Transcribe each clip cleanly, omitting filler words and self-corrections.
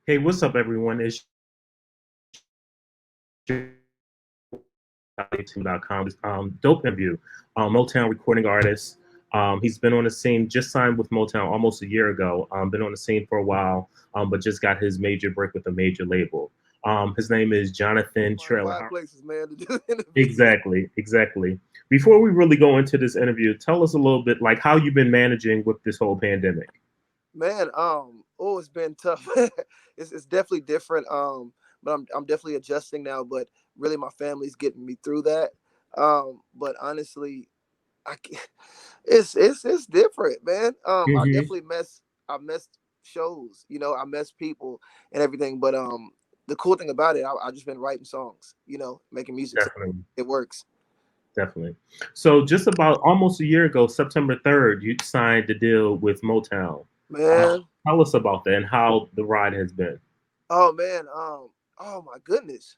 Hey, what's up, everyone? It's YouTube.com. Dope interview. Motown recording artist. He's been on the scene, just signed with Motown almost a year ago. Been on the scene for a while, but just got his major break with a major label. His name is Jonathan One of five Traylor. places, man, to do interviews. Exactly, exactly. Before we really go into this interview, tell us a little bit like how you've been managing with this whole pandemic. Man, oh, it's been tough. It's definitely different. But I'm definitely adjusting now. But really, my family's getting me through that. But honestly, I can't, it's different, man. I Hmm. definitely I messed shows. I messed people and everything. But the cool thing about it, I just been writing songs. Making music. So Definitely. it works. Definitely. So just about almost a year ago, September 3rd, you signed the deal with Motown. Man. Tell us about that and how the ride has been. Oh man. Oh my goodness.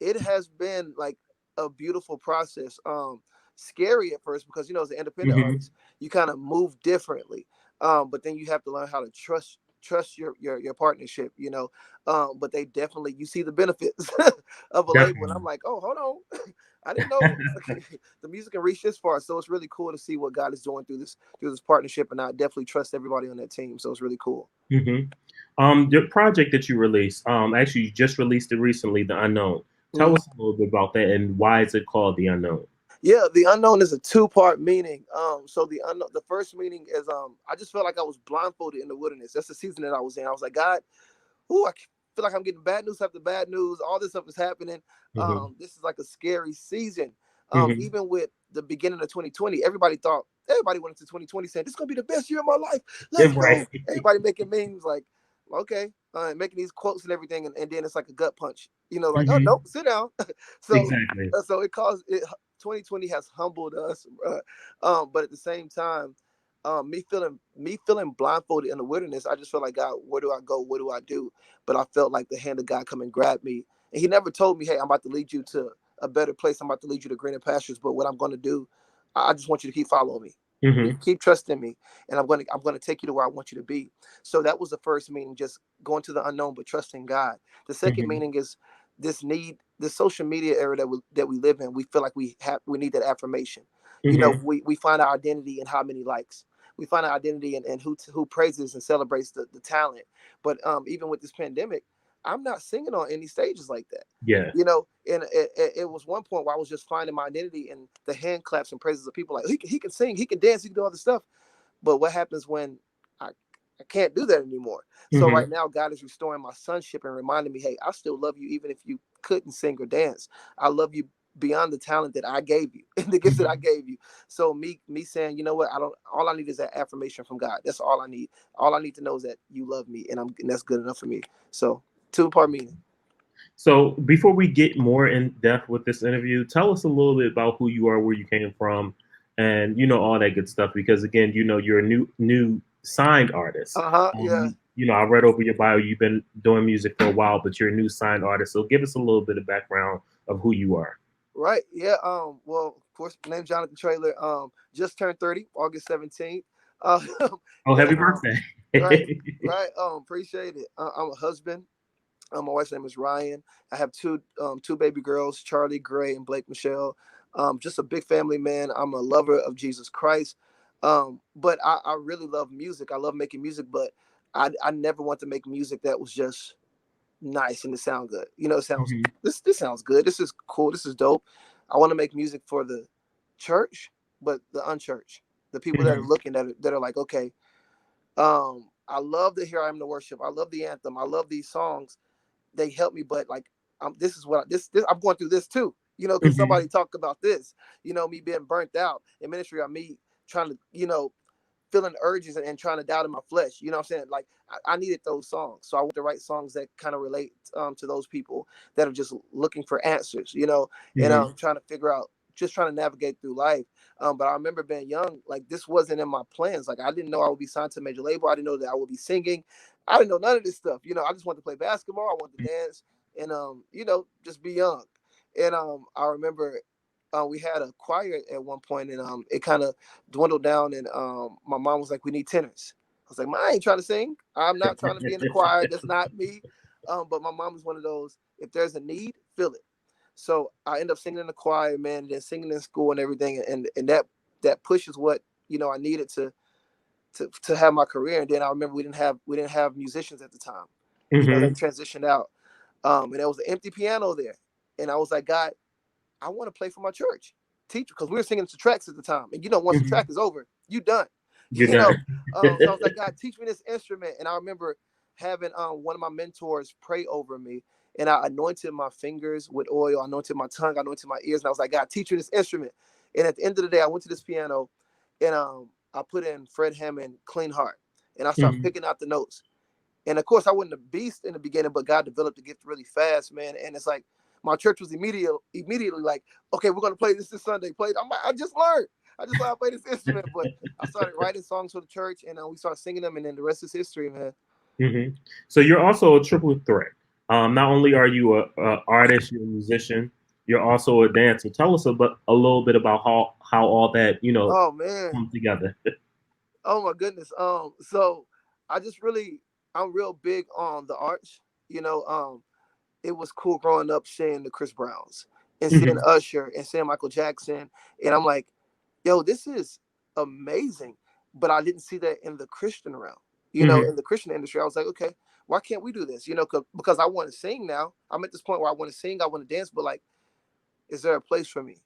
It has been like a beautiful process. Scary at first because as an independent Hmm. artist, you kind of move differently. But then you have to learn how to trust your partnership. But they definitely you see the benefits of a label, and I'm Definitely. like, oh, hold on, I didn't know the music can reach this far. So it's really cool to see what God is doing through this partnership, and I definitely trust everybody on that team. So it's really cool. Hmm. The project that you released, actually, you just released it recently, The Unknown. Tell Mhm. us a little bit about that and why is it called The Unknown? Yeah, the unknown is a two-part meaning. So the first meaning is I just felt like I was blindfolded in the wilderness. That's the season that I was in. I was like, God, I feel like I'm getting bad news after bad news. All this stuff is happening. Hmm. This is like a scary season. Hmm. Even with the beginning of 2020, everybody went into 2020 saying this is gonna be the best year of my life. Let's Right. go. Everybody making memes like, okay, making these quotes and everything, and then it's like a gut punch. Like, oh Hmm. nope, sit down. so Exactly. so it caused it. 2020 has humbled us, but at the same time, me feeling blindfolded in the wilderness, I just felt like, God, where do I go? What do I do? But I felt like the hand of God come and grab me, and He never told me, "Hey, I'm about to lead you to a better place. I'm about to lead you to greener pastures." But what I'm going to do, I just want you to keep following me. Hmm. Keep trusting me, and I'm gonna take you to where I want you to be. So that was the first meaning, just going to the unknown, but trusting God. The second Hmm. meaning is this need, the social media era that we live in. We feel like we need that affirmation. Hmm. We find our identity in how many likes. We find our identity in who praises and celebrates the talent. But even with this pandemic, I'm not singing on any stages like that. Yeah. And it was one point where I was just finding my identity in the hand claps and praises of people. Like he can sing, he can dance, he can do all this stuff. But what happens when I I can't do that anymore? So right Hmm. now, God is restoring my sonship and reminding me, hey, I still love you even if you couldn't sing or dance. I love you beyond the talent that I gave you and the gifts that I Hmm. gave you. So me saying, you know what, I don't. All I need is that affirmation from God. That's all I need. All I need to know is that you love me, and that's good enough for me. So two-part meaning. So before we get more in depth with this interview, tell us a little bit about who you are, where you came from, and all that good stuff. Because again, you're a new signed artist. Uh-huh. Yeah. I read over your bio. You've been doing music for a while, but you're a new signed artist. So give us a little bit of background of who you are. Right. Yeah. Well, of course, my name's Jonathan Traylor. Just turned 30, August 17th. Um, Oh, and happy birthday! right, right. Appreciate it. I'm a husband. My wife's name is Ryan. I have two baby girls, Charlie Gray and Blake Michelle. Just a big family, man. I'm a lover of Jesus Christ. But I really love music. I love making music, but I never want to make music that was just nice and to sound good. It sounds Mhm. this sounds good. This is cool. This is dope. I want to make music for the church, but the unchurched, the people that are Mhm. looking that are like, okay, I love the Here I Am to Worship. I love the anthem. I love these songs. They help me, but like, this is what this I'm going through this too. Can somebody Mhm. talk about this? Me being burnt out in ministry, or me trying to, feeling urges and trying to doubt in my flesh. You know what I'm saying? Like, I needed those songs. So I want to write songs that kind of relate to those people that are just looking for answers, and Mhm. trying to figure out, just trying to navigate through life. But I remember being young, like this wasn't in my plans. Like I didn't know I would be signed to a major label. I didn't know that I would be singing. I didn't know none of this stuff. I just wanted to play basketball. I wanted to dance and just be young. And I remember we had a choir at one point, and it kind of dwindled down, and my mom was like, we need tenors. was like, I ain't trying to sing. I'm not trying to be in the choir. That's not me. But my mom is one of those, if there's a need, fill it. So I end up singing in the choir, man, and then singing in school and everything. And that pushes what, I needed to have my career. And then I remember we didn't have musicians at the time. They Mm-hmm. transitioned out. And there was an empty piano there. And I was like, God, I want to play for my church. Teacher, because we were singing to tracks at the time. And once the Mm-hmm. track is over, you done. You're You know. done. So I was like, God, teach me this instrument. And I remember having one of my mentors pray over me. And I anointed my fingers with oil, I anointed my tongue, I anointed my ears. And I was like, God, teach me this instrument. And at the end of the day, I went to this piano and I put in Fred Hammond, Clean Heart. And I started Mm-hmm. picking out the notes. And of course, I wasn't a beast in the beginning, but God developed the gift really fast, man. And it's like my church was immediately like, okay, we're gonna play this Sunday. I'm like, I just learned. I just learned how to play this instrument, but I started writing songs for the church, and we started singing them, and then the rest is history, man. Mm-hmm. So you're also a triple threat. Not only are you a artist, you're a musician, you're also a dancer. Tell us a little bit about how all that Oh man, come together. oh my goodness. So I just really, I'm real big on the arts. It was cool growing up seeing the Chris Browns and seeing Mm-hmm. Usher and seeing Michael Jackson, and I'm like, yo, this is amazing. But I didn't see that in the Christian realm. Mm-hmm. In the Christian industry, I was like, okay, why can't we do this? Because I want to sing now. I'm at this point where I want to sing, I want to dance, but like, is there a place for me?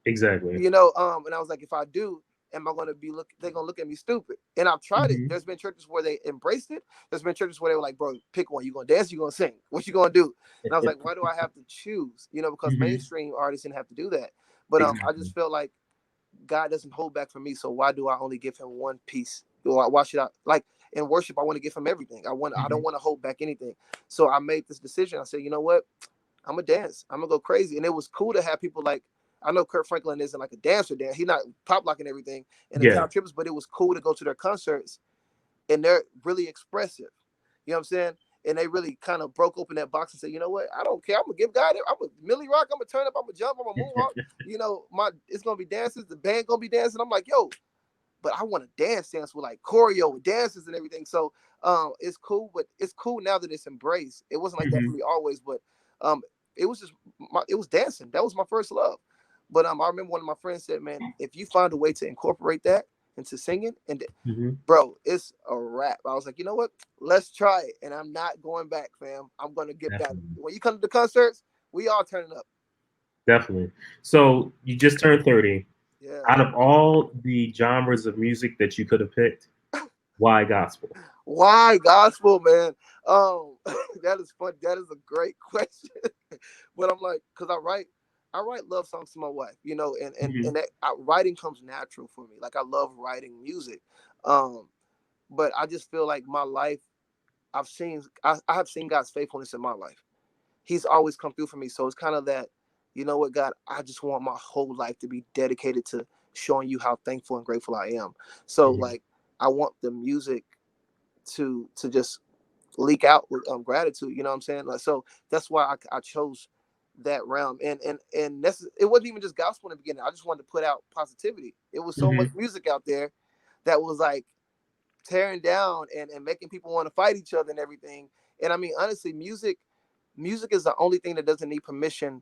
Exactly. And I was like, if I do, am I going to be they're going to look at me stupid. And I've tried it. Mm-hmm. There's been churches where they embraced it. There's been churches where they were like, bro, pick one. You going to dance, you going to sing. What you going to do? And I was like, why do I have to choose? Because Mm-hmm. mainstream artists didn't have to do that. But I Exactly. just felt like God doesn't hold back from me. So why do I only give him one piece? Or why should I, like, in worship, I want to give him everything. I don't Mm-hmm. want to hold back anything. So I made this decision. I said, you know what? I'm gonna dance. I'm gonna go crazy. And it was cool to have people like, I know Kirk Franklin isn't like a dancer Dan. He's not pop locking everything and the Yeah. Cal Trippers, but it was cool to go to their concerts and they're really expressive. You know what I'm saying? And they really kind of broke open that box and said, you know what? I don't care. I'm gonna give God. I'm a Millie Rock. I'm gonna turn up. I'm gonna jump. I'm gonna moonwalk. It's gonna be dances. The band gonna be dancing. I'm like, yo, but I want to dance with like choreo with dances and everything. So it's cool, but it's cool now that it's embraced. It wasn't like that for Mm-hmm. me always, but um, it was just it was dancing. That was my first love. But I remember one of my friends said, "Man, if you find a way to incorporate that into singing, and Mm-hmm. bro, it's a wrap." I was like, you know what? Let's try it, and I'm not going back, fam. I'm gonna get back. Definitely. When you come to the concerts, we all turning up. Definitely. So you just turned 30. Yeah. Out of all the genres of music that you could have picked, why gospel? Why gospel, man? That is fun. That is a great question. But I'm like, because I write love songs to my wife, and Mm-hmm. that writing comes natural for me. Like I love writing music, um, but I just feel like my life, I have seen God's faithfulness in my life. He's always come through for me. So it's kind of that, you know what, God, I just want my whole life to be dedicated to showing you how thankful and grateful I am. So Mm-hmm. like, I want the music to just leak out with gratitude. You know what I'm saying? Like, so that's why I chose that realm. And it wasn't even just gospel in the beginning. I just wanted to put out positivity. It was so much Mm-hmm. music out there that was like tearing down and making people want to fight each other and everything. And I mean, honestly, music is the only thing that doesn't need permission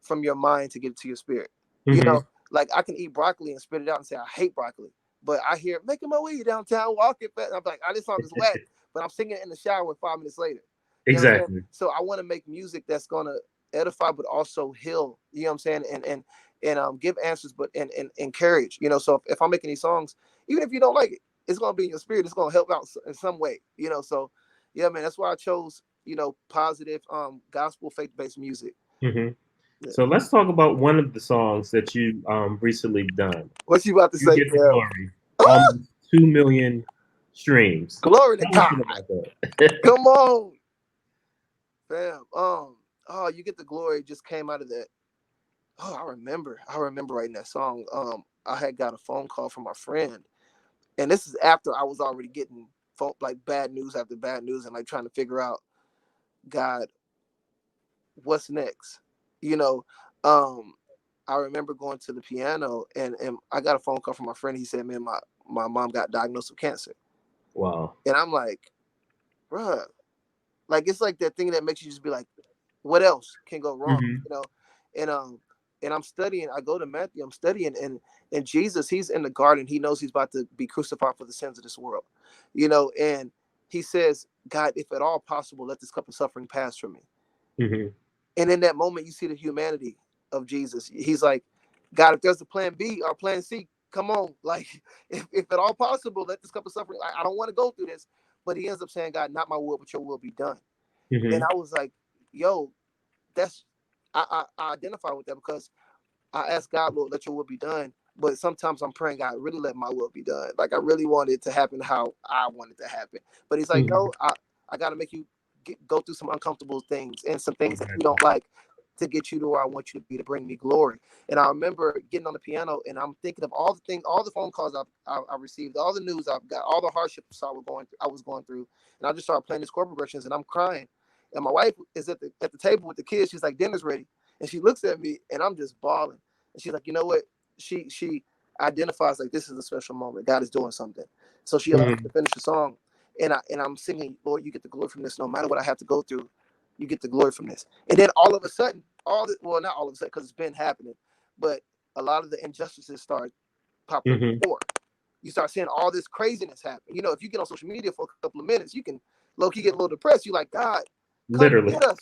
from your mind to get it to your spirit. You Mm-hmm. know, like I can eat broccoli and spit it out and say I hate broccoli, but I hear making my way downtown, walking fast. I'm like, this song is whack, but I'm singing it in the shower 5 minutes later. You know what I'm saying? Exactly. So I want to make music that's gonna edify, but also heal. You know what I'm saying? And give answers, but and encourage. So if I'm making these songs, even if you don't like it, it's gonna be in your spirit. It's gonna help out in some way. So yeah, man, that's why I chose positive gospel faith based music. Mm-hmm. Yeah. So let's talk about one of the songs that you recently done. What you about to You say, Get the Kel? Glory. Almost 2 million streams. Glory to Tell us God. about that. Come on, fam. Oh, you get the glory just came out of that. Oh, I remember. I remember writing that song. I had got a phone call from my friend, and this is after I was already getting like bad news after bad news, and like trying to figure out, God, what's next? You know, um, I remember going to the piano, and I got a phone call from my friend. He said, "Man, my mom got diagnosed with cancer." Wow. And I'm like, bruh, like it's like that thing that makes you just be like, what else can go wrong? Hmm. You know? And and I'm studying, I go to Matthew, I'm studying, and Jesus, he's in the garden, he knows he's about to be crucified for the sins of this world, you know, and he says, God, if at all possible, let this cup of suffering pass from me. Hmm. And in that moment, you see the humanity of Jesus. He's like, God, if there's a plan B or plan C, come on. Like, if at all possible, let this cup of suffering, I don't want to go through this. But he ends up saying, God, not my will, but your will be done. And Hmm. I was like, yo, that's, I identify with that because I ask God, Lord, let your will be done. But sometimes I'm praying, God, really let my will be done. Like I really want it to happen how I want it to happen. But he's like, Hmm. no, I got to make you go through some uncomfortable things and some things that you Exactly. don't like to get you to where I want you to be to bring me glory. And I remember getting on the piano and I'm thinking of all the things, all the phone calls I received, all the news I've got, all the hardships I was going through. And I just started playing these chord progressions and I'm crying. And my wife is at the table with the kids. She's like, dinner's ready. And she looks at me and I'm just bawling. And she's like, you know what? She identifies like this is a special moment. God is doing something. So she allows me to Hmm. finish the song. And I'm singing, Lord, you get the glory from this. No matter what I have to go through, you get the glory from this. And then all of a sudden, well, not all of a sudden, because it's been happening, but a lot of the injustices start popping Hmm. more. You start seeing all this craziness happen. You know, if you get on social media for a couple of minutes, you can low key get a little depressed. You're like, God, come Literally. get us.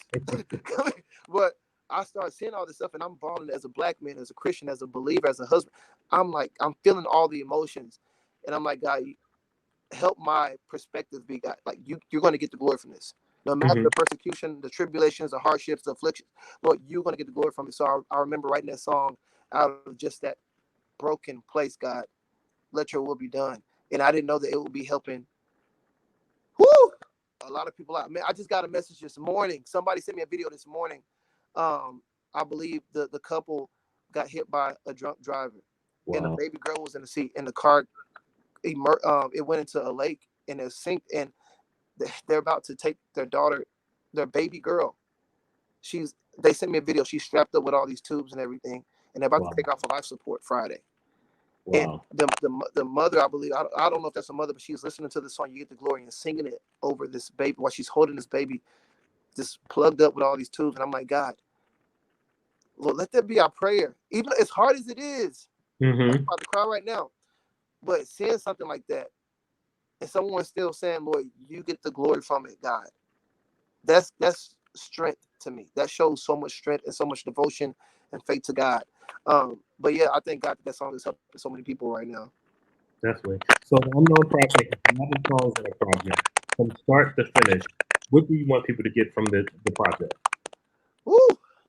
But I start seeing all this stuff, and I'm bawling as a black man, as a Christian, as a believer, as a husband. I'm like, I'm feeling all the emotions, and I'm like, God, help my perspective be, God. Like you're going to get the glory from this. No matter Hmm. the persecution, the tribulations, the hardships, the afflictions, Lord, you're going to get the glory from it. So I remember writing that song out of just that broken place, God. Let your will be done. And I didn't know that it would be helping whoo, a lot of people out. Man, I just got a message this morning. Somebody sent me a video this morning. I believe the couple got hit by a drunk driver, and the Wow. baby girl was in the seat, and the car it went into a lake and it sank, and they're about to take their daughter, their baby girl. She's they sent me a video. She's strapped up with all these tubes and everything, and they're about to Wow. take off for life support Friday. And Wow. the mother, I believe, I don't know if that's a mother, but she's listening to the song "You Get the Glory" and singing it over this baby while she's holding this baby, just plugged up with all these tubes. And I'm like, God, Lord, let that be our prayer, even as hard as it is. I'm Hmm. about to cry right now, but seeing something like that, and someone still saying, "Lord, you get the glory from it, God." That's strength to me. That shows so much strength and so much devotion and faith to God. But yeah, I thank God that song is helping so many people right now. Definitely. So the unknown project is 11 songs in a project. From start to finish, what do you want people to get from the project? Woo,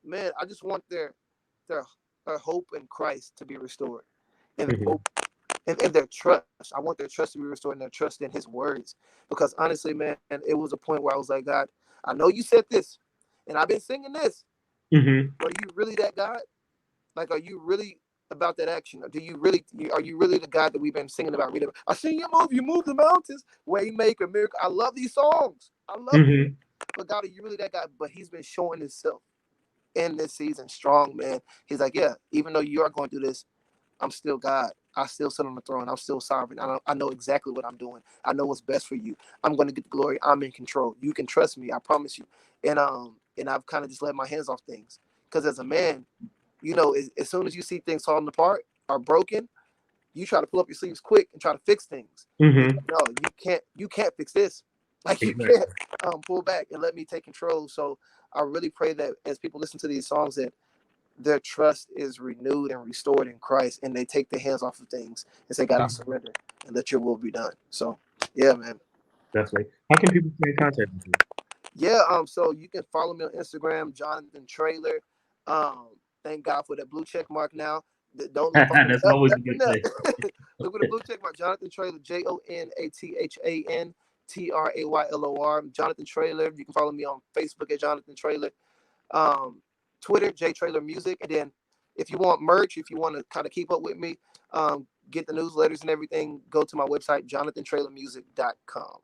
man, I just want their their hope in Christ to be restored, and their Hmm. hope and their trust. I want their trust to be restored and their trust in His words. Because honestly, man, it was a point where I was like, God, I know you said this, and I've been singing this. Hmm. But are you really that God? Like, are you really about that action? Or do you really? Are you really the God that we've been singing about? Reading, I seen you move. You move the mountains. Waymaker, miracle. I love these songs. I love them. Hmm. But God, are you really that God? But He's been showing Himself in this season strong, man. He's like, yeah, even though you are going through this, I'm still God. I still sit on the throne. I'm still sovereign. I know exactly what I'm doing. I know what's best for you. I'm going to get the glory. I'm in control. You can trust me. I promise you. And I've kind of just let my hands off things because as a man, you know, as soon as you see things falling apart or broken, you try to pull up your sleeves quick and try to fix things. And Hmm. no, you can't. You can't fix this. Like you can't Exactly. pull back and let me take control. So I really pray that as people listen to these songs, that their trust is renewed and restored in Christ, and they take their hands off of things and say, "God, I Mhm. surrender, and let Your will be done." So, yeah, man. Definitely. How can people stay in contact with you? Yeah. So you can follow me on Instagram, Jonathan Traylor. Um, thank God for that blue check mark now. Don't look for That's always a nothing good else. thing. Look for the blue check mark, Jonathan Traylor, JonathanTraylor. Jonathan Traylor. You can follow me on Facebook at Jonathan Traylor. um, Twitter, J Traylor Music. And then if you want merch, if you want to kind of keep up with me, get the newsletters and everything, go to my website, jonathantraylormusic.com.